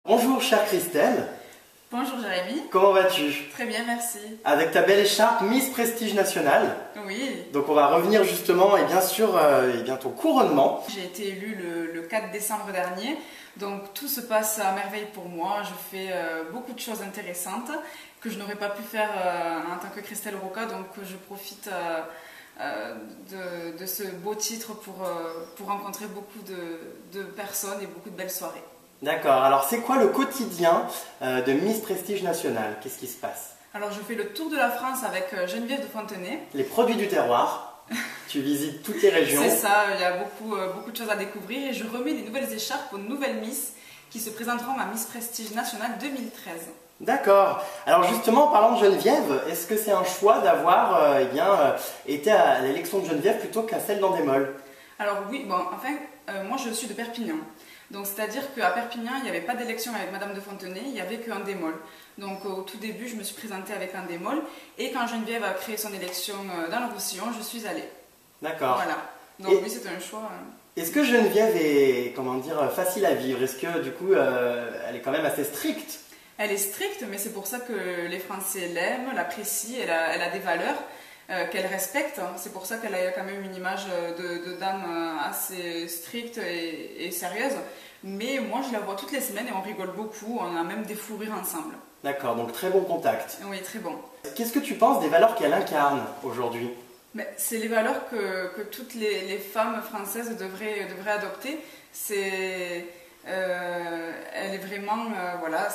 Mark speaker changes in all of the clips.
Speaker 1: Bonjour chère Christelle.
Speaker 2: Bonjour Jérémy.
Speaker 1: Comment vas-tu?
Speaker 2: Très bien, merci.
Speaker 1: Avec ta belle écharpe Miss Prestige National.
Speaker 2: Oui.
Speaker 1: Donc on va revenir justement sur ton couronnement.
Speaker 2: J'ai été élue le 4 décembre dernier, donc tout se passe à merveille pour moi. Je fais beaucoup de choses intéressantes que je n'aurais pas pu faire en tant que Christelle Roca, donc je profite de ce beau titre pour rencontrer beaucoup de personnes et beaucoup de belles soirées.
Speaker 1: D'accord, alors c'est quoi le quotidien de Miss Prestige National? Qu'est-ce qui se passe?
Speaker 2: Alors je fais le tour de la France avec Geneviève de Fontenay.
Speaker 1: Les produits du terroir, tu visites toutes les régions.
Speaker 2: C'est ça, il y a beaucoup de choses à découvrir et je remets des nouvelles écharpes aux nouvelles Miss qui se présenteront à Miss Prestige National 2013.
Speaker 1: D'accord, alors justement en parlant de Geneviève, est-ce que c'est un choix d'avoir été à l'élection de Geneviève plutôt qu'à celle d'Endemol?
Speaker 2: Alors oui, moi je suis de Perpignan. Donc c'est-à-dire qu'à Perpignan, il n'y avait pas d'élection avec Madame de Fontenay, il n'y avait qu'un démol. Donc au tout début, je me suis présentée avec un démol. Et quand Geneviève a créé son élection dans le Roussillon, je suis allée.
Speaker 1: D'accord.
Speaker 2: Voilà. Donc oui, c'est un choix.
Speaker 1: Est-ce que Geneviève est, facile à vivre? Est-ce que du coup, elle est quand même assez stricte?
Speaker 2: Elle est stricte, mais c'est pour ça que les Français l'aiment, l'apprécient, elle a des valeurs qu'elle respecte. C'est pour ça qu'elle a quand même une image de dame assez stricte et sérieuse. Mais moi, je la vois toutes les semaines et on rigole beaucoup. On a même des fous rires ensemble.
Speaker 1: D'accord, donc très bon contact.
Speaker 2: Oui, très bon.
Speaker 1: Qu'est-ce que tu penses des valeurs qu'elle incarne aujourd'hui?
Speaker 2: C'est les valeurs que toutes les femmes françaises devraient adopter. Elle est vraiment,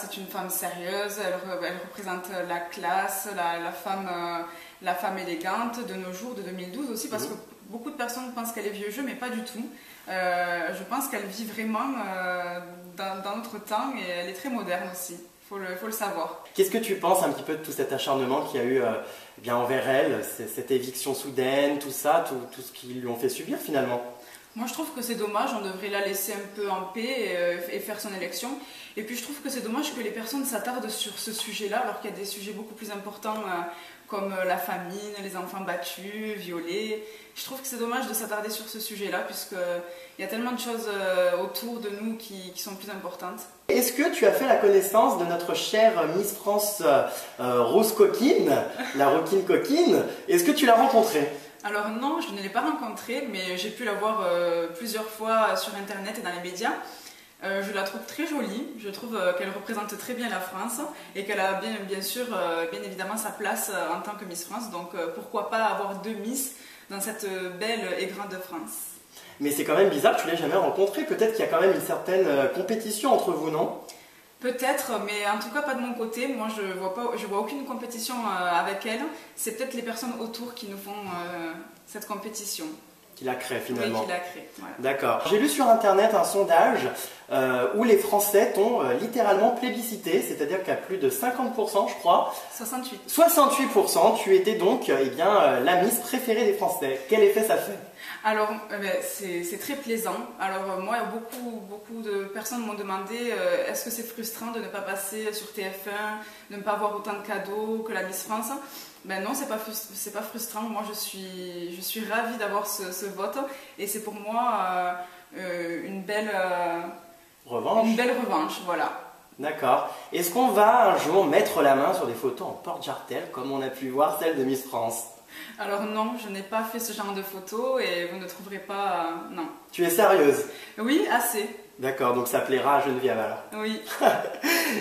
Speaker 2: c'est une femme sérieuse, elle représente la classe, la femme élégante de nos jours, de 2012 aussi, parce que beaucoup de personnes pensent qu'elle est vieux jeu, mais pas du tout. Je pense qu'elle vit vraiment dans notre temps et elle est très moderne aussi, faut le savoir.
Speaker 1: Qu'est-ce que tu penses un petit peu de tout cet acharnement qu'il y a eu envers elle, cette éviction soudaine, tout ça, tout ce qu'ils lui ont fait subir finalement?
Speaker 2: Moi, je trouve que c'est dommage, on devrait la laisser un peu en paix et faire son élection. Et puis, je trouve que c'est dommage que les personnes s'attardent sur ce sujet-là, alors qu'il y a des sujets beaucoup plus importants comme la famine, les enfants battus, violés. Je trouve que c'est dommage de s'attarder sur ce sujet-là, puisqu'il y a tellement de choses autour de nous qui sont plus importantes.
Speaker 1: Est-ce que tu as fait la connaissance de notre chère Miss France Rose Coquine, la Roquine Coquine? Est-ce que tu l'as rencontrée?
Speaker 2: Alors non, je ne l'ai pas rencontrée, mais j'ai pu la voir plusieurs fois sur internet et dans les médias. Je la trouve très jolie, je trouve qu'elle représente très bien la France et qu'elle a bien évidemment sa place en tant que Miss France. Donc pourquoi pas avoir deux Miss dans cette belle et grande France.
Speaker 1: Mais c'est quand même bizarre que tu ne l'aies jamais rencontrée. Peut-être qu'il y a quand même une certaine compétition entre vous, non?
Speaker 2: Peut-être, mais en tout cas pas de mon côté. Moi, je vois aucune compétition avec elle. C'est peut-être les personnes autour qui nous font cette compétition.
Speaker 1: Qui la crée finalement.
Speaker 2: Oui, qui la crée. Voilà.
Speaker 1: D'accord. J'ai lu sur internet un sondage où les Français t'ont littéralement plébiscité, c'est-à-dire qu'à plus de 50%, je crois. 68%, tu étais donc la Miss préférée des Français. Quel effet ça fait?
Speaker 2: Alors, c'est très plaisant. Alors, moi, beaucoup de personnes m'ont demandé est-ce que c'est frustrant de ne pas passer sur TF1, de ne pas avoir autant de cadeaux que la Miss France? Ben non, c'est pas frustrant. Moi, je suis ravie d'avoir ce vote et c'est pour moi une belle
Speaker 1: revanche.
Speaker 2: Une belle revanche, voilà.
Speaker 1: D'accord. Est-ce qu'on va un jour mettre la main sur des photos en porte-jartel comme on a pu voir celle de Miss France?
Speaker 2: Alors non, je n'ai pas fait ce genre de photos et vous ne trouverez pas... non.
Speaker 1: Tu es sérieuse?
Speaker 2: Oui, assez.
Speaker 1: D'accord, donc ça plaira à Geneviève alors?
Speaker 2: Oui.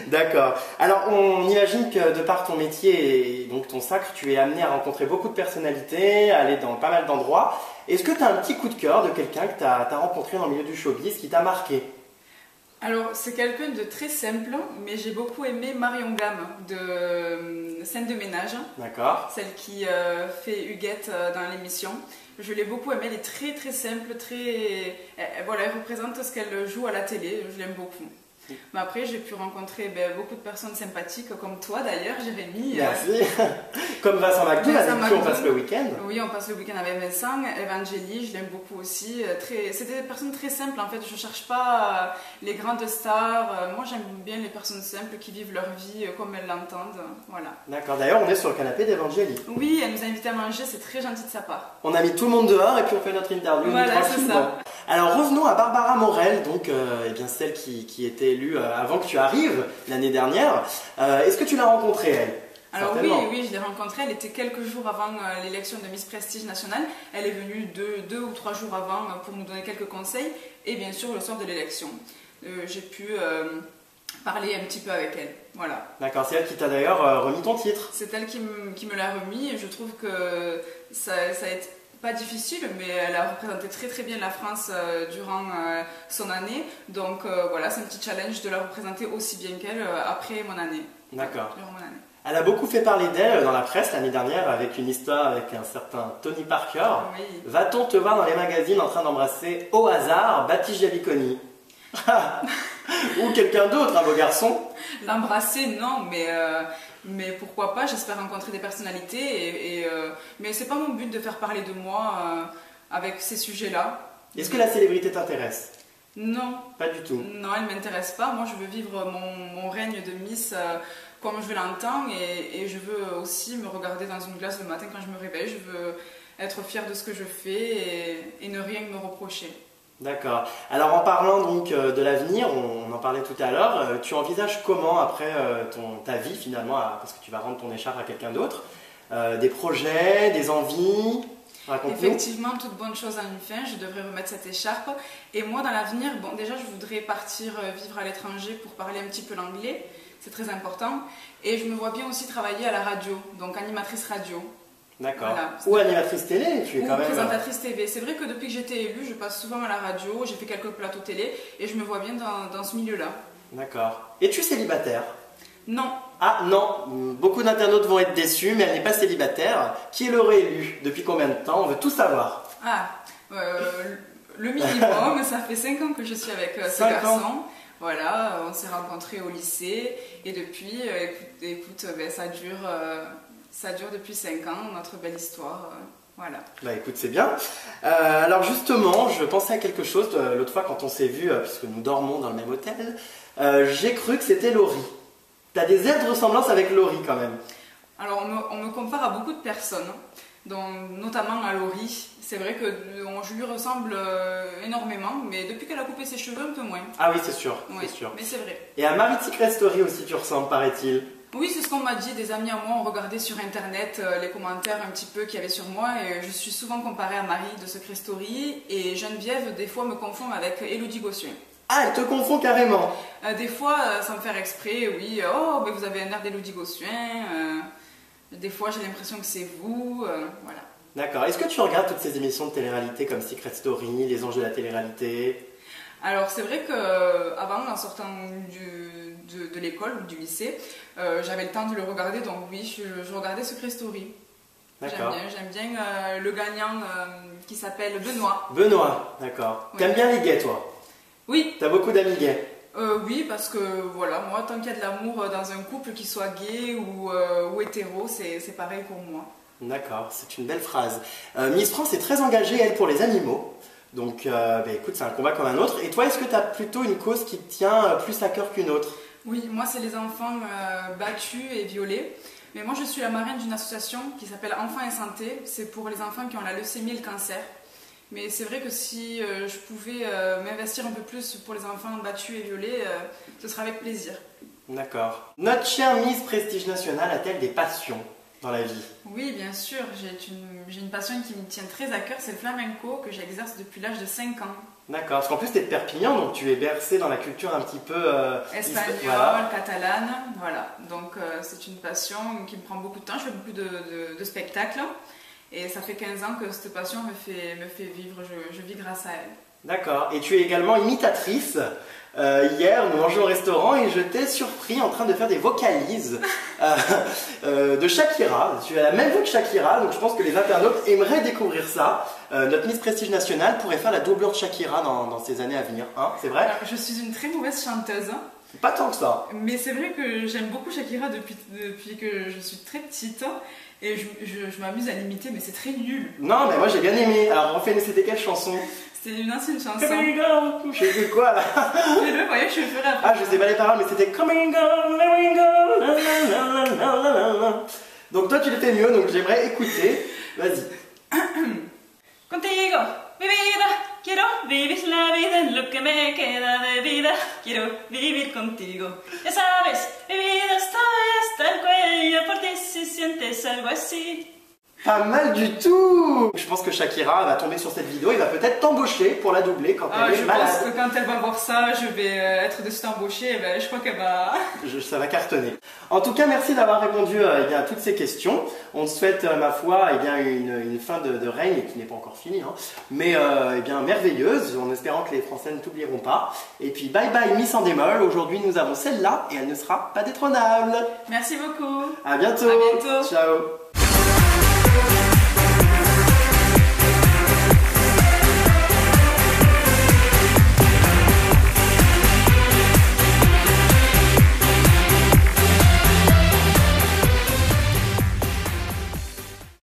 Speaker 1: D'accord. Alors on imagine que de par ton métier et donc ton sacre, tu es amené à rencontrer beaucoup de personnalités, à aller dans pas mal d'endroits. Est-ce que tu as un petit coup de cœur de quelqu'un que tu as rencontré dans le milieu du showbiz qui t'a marqué?
Speaker 2: Alors, c'est quelqu'un de très simple, mais j'ai beaucoup aimé Marion Gamme de Scène de ménage. D'accord. Celle qui fait Huguette dans l'émission. Je l'ai beaucoup aimée, elle est très très simple, elle représente ce qu'elle joue à la télé, je l'aime beaucoup. Mais après, j'ai pu rencontrer beaucoup de personnes sympathiques, comme toi d'ailleurs, Jérémy.
Speaker 1: Merci. Comme Vincent McDoux, avec qui on passe le week-end.
Speaker 2: Oui, on passe le week-end avec Vincent. Evangélie, je l'aime beaucoup aussi. C'est des personnes très simples en fait, je ne cherche pas les grandes stars. Moi, j'aime bien les personnes simples qui vivent leur vie comme elles l'entendent. Voilà.
Speaker 1: D'accord, d'ailleurs, on est sur le canapé d'Evangélie.
Speaker 2: Oui, elle nous a invités à manger, c'est très gentil de sa part.
Speaker 1: On a mis tout le monde dehors et puis on fait notre interview.
Speaker 2: Voilà, c'est ça.
Speaker 1: Alors revenons à Barbara Morel, donc celle qui était élue élue avant que tu arrives l'année dernière. Est-ce que tu l'as rencontrée, elle?
Speaker 2: Alors oui, je l'ai rencontrée. Elle était quelques jours avant l'élection de Miss Prestige Nationale. Elle est venue 2 ou 3 jours avant pour nous donner quelques conseils. Et bien sûr, le soir de l'élection, j'ai pu parler un petit peu avec elle. Voilà.
Speaker 1: D'accord, c'est elle qui t'a d'ailleurs remis ton titre.
Speaker 2: C'est elle qui me l'a remis et je trouve que ça a été pas difficile, mais elle a représenté très très bien la France durant son année. Donc voilà, c'est un petit challenge de la représenter aussi bien qu'elle après mon année.
Speaker 1: D'accord.
Speaker 2: Durant mon année.
Speaker 1: Elle a beaucoup fait parler d'elle dans la presse l'année dernière avec une histoire avec un certain Tony Parker.
Speaker 2: Oui.
Speaker 1: Va-t-on te voir dans les magazines en train d'embrasser au hasard Baptiste Jaliconi? Ou quelqu'un d'autre, un beau garçon?
Speaker 2: L'embrasser, non, mais pourquoi pas, j'espère rencontrer des personnalités. Mais c'est pas mon but de faire parler de moi avec ces sujets-là.
Speaker 1: Est-ce que la célébrité t'intéresse?
Speaker 2: Non.
Speaker 1: Pas du tout?
Speaker 2: Non, elle ne m'intéresse pas. Moi, je veux vivre mon règne de Miss comme je l'entends et je veux aussi me regarder dans une glace le matin quand je me réveille. Je veux être fière de ce que je fais et ne rien me reprocher.
Speaker 1: D'accord. Alors en parlant donc de l'avenir, on en parlait tout à l'heure, tu envisages comment après ta vie finalement, parce que tu vas rendre ton écharpe à quelqu'un d'autre, des projets, des envies? Raconte-nous.
Speaker 2: Effectivement, toute bonne chose a une fin, je devrais remettre cette écharpe. Et moi dans l'avenir, bon déjà je voudrais partir vivre à l'étranger pour parler un petit peu l'anglais, c'est très important. Et je me vois bien aussi travailler à la radio, donc animatrice radio.
Speaker 1: D'accord.
Speaker 2: Voilà.
Speaker 1: Ou animatrice télé, tu es quand même...
Speaker 2: présentatrice TV. C'est vrai que depuis que j'étais élue, je passe souvent à la radio, j'ai fait quelques plateaux télé et je me vois bien dans ce milieu-là.
Speaker 1: D'accord. Es-tu célibataire?
Speaker 2: Non.
Speaker 1: Ah non, beaucoup d'internautes vont être déçus, mais elle n'est pas célibataire. Qui l'aurait élue? Depuis combien de temps? On veut tout savoir.
Speaker 2: Ah, le minimum, ça fait 5 ans que je suis avec ce garçon. Voilà, on s'est rencontrés au lycée et depuis, écoute ça dure depuis 5 ans, notre belle histoire. Voilà.
Speaker 1: Bah écoute, c'est bien. Alors justement, je pensais à quelque chose l'autre fois quand on s'est vu, puisque nous dormons dans le même hôtel. J'ai cru que c'était Laurie. T'as des airs de ressemblance avec Laurie quand même.
Speaker 2: Alors on me compare à beaucoup de personnes, notamment à Laurie. C'est vrai que je lui ressemble énormément, mais depuis qu'elle a coupé ses cheveux, un peu moins.
Speaker 1: Ah oui, c'est sûr.
Speaker 2: Oui,
Speaker 1: c'est sûr.
Speaker 2: Mais c'est vrai.
Speaker 1: Et à Marie Secret Story aussi, tu ressembles, paraît-il.
Speaker 2: Oui, c'est ce qu'on m'a dit, des amis à moi ont regardé sur internet les commentaires un petit peu qu'il y avait sur moi et je suis souvent comparée à Marie de Secret Story et Geneviève des fois me confond avec Élodie Gossuin.
Speaker 1: Ah, elle te confond carrément.
Speaker 2: Des fois, sans me faire exprès, oui, oh, mais vous avez un air d'Élodie Gossuin, des fois j'ai l'impression que c'est vous, voilà.
Speaker 1: D'accord, est-ce que tu regardes toutes ces émissions de télé-réalité comme Secret Story, Les Anges de la télé-réalité?
Speaker 2: Alors c'est vrai qu'avant, en sortant de l'école ou du lycée, j'avais le temps de le regarder, donc oui, je regardais Secret Story.
Speaker 1: D'accord.
Speaker 2: J'aime bien le gagnant qui s'appelle Benoît.
Speaker 1: Benoît, d'accord. Oui. T'aimes bien les gays, toi?
Speaker 2: Oui.
Speaker 1: T'as beaucoup d'amis gays?
Speaker 2: Oui, parce que voilà, moi, tant qu'il y a de l'amour dans un couple, qu'il soit gay ou hétéro, c'est pareil pour moi.
Speaker 1: D'accord, c'est une belle phrase. Miss France est très engagée, elle, pour les animaux. Donc, écoute, c'est un combat comme un autre. Et toi, est-ce que tu as plutôt une cause qui te tient plus à cœur qu'une autre?
Speaker 2: Oui, moi, c'est les enfants battus et violés. Mais moi, je suis la marraine d'une association qui s'appelle Enfants et Santé. C'est pour les enfants qui ont la leucémie et le cancer. Mais c'est vrai que si je pouvais m'investir un peu plus pour les enfants battus et violés, ce serait avec plaisir.
Speaker 1: D'accord. Notre chère Miss Prestige Nationale a-t-elle des passions dans la vie?
Speaker 2: Oui, bien sûr. J'ai une passion qui me tient très à cœur, c'est le flamenco que j'exerce depuis l'âge de 5 ans.
Speaker 1: D'accord, parce qu'en plus tu es de Perpignan, donc tu es bercée dans la culture un petit peu...
Speaker 2: espagnole, voilà. Catalane, voilà. Donc c'est une passion qui me prend beaucoup de temps, je fais beaucoup de spectacles. Et ça fait 15 ans que cette passion me fait vivre, je vis grâce à elle. D'accord,
Speaker 1: et tu es également imitatrice. Hier, nous mangeons au restaurant et je t'ai surpris en train de faire des vocalises de Shakira. Tu as la même voix que Shakira, donc je pense que les internautes aimeraient découvrir ça. Notre Miss Prestige Nationale pourrait faire la doublure de Shakira dans ces années à venir, hein, c'est vrai?
Speaker 2: Alors, je suis une très mauvaise chanteuse.
Speaker 1: Pas tant que ça.
Speaker 2: Mais c'est vrai que j'aime beaucoup Shakira depuis que je suis très petite. Et je m'amuse à l'imiter, mais c'est très nul.
Speaker 1: Non, mais moi j'ai bien aimé. Alors, c'était quelle chanson?
Speaker 2: C'était une ancienne chanson.
Speaker 1: Coming Go. Je sais quoi là.
Speaker 2: Fais-le, voyez, je le ferai après.
Speaker 1: Ah, je sais pas les paroles, mais c'était Coming Go, Coming Go, la, la, la, la, la. Donc toi tu le fais mieux, donc j'aimerais écouter. Vas-y.
Speaker 2: Contigo, mi vida,
Speaker 3: quiero vivir la vida en lo que me queda de vida, quiero vivir contigo. Ya sabes, mi vida hasta el cuello, por ti si sientes algo así.
Speaker 1: Pas mal du tout. Je pense que Shakira va tomber sur cette vidéo et va peut-être t'embaucher pour la doubler quand elle est malade.
Speaker 2: Je pense que quand elle va voir ça, je vais être de suite embauchée, je crois qu'elle va...
Speaker 1: Ça va cartonner. En tout cas, merci d'avoir répondu à toutes ces questions. On te souhaite, ma foi, une fin de règne qui n'est pas encore finie, hein, mais merveilleuse, en espérant que les Français ne t'oublieront pas. Et puis bye bye Miss en démol. Aujourd'hui, nous avons celle-là et elle ne sera pas détrônable.
Speaker 2: Merci beaucoup.
Speaker 1: À bientôt.
Speaker 2: À bientôt.
Speaker 1: Ciao.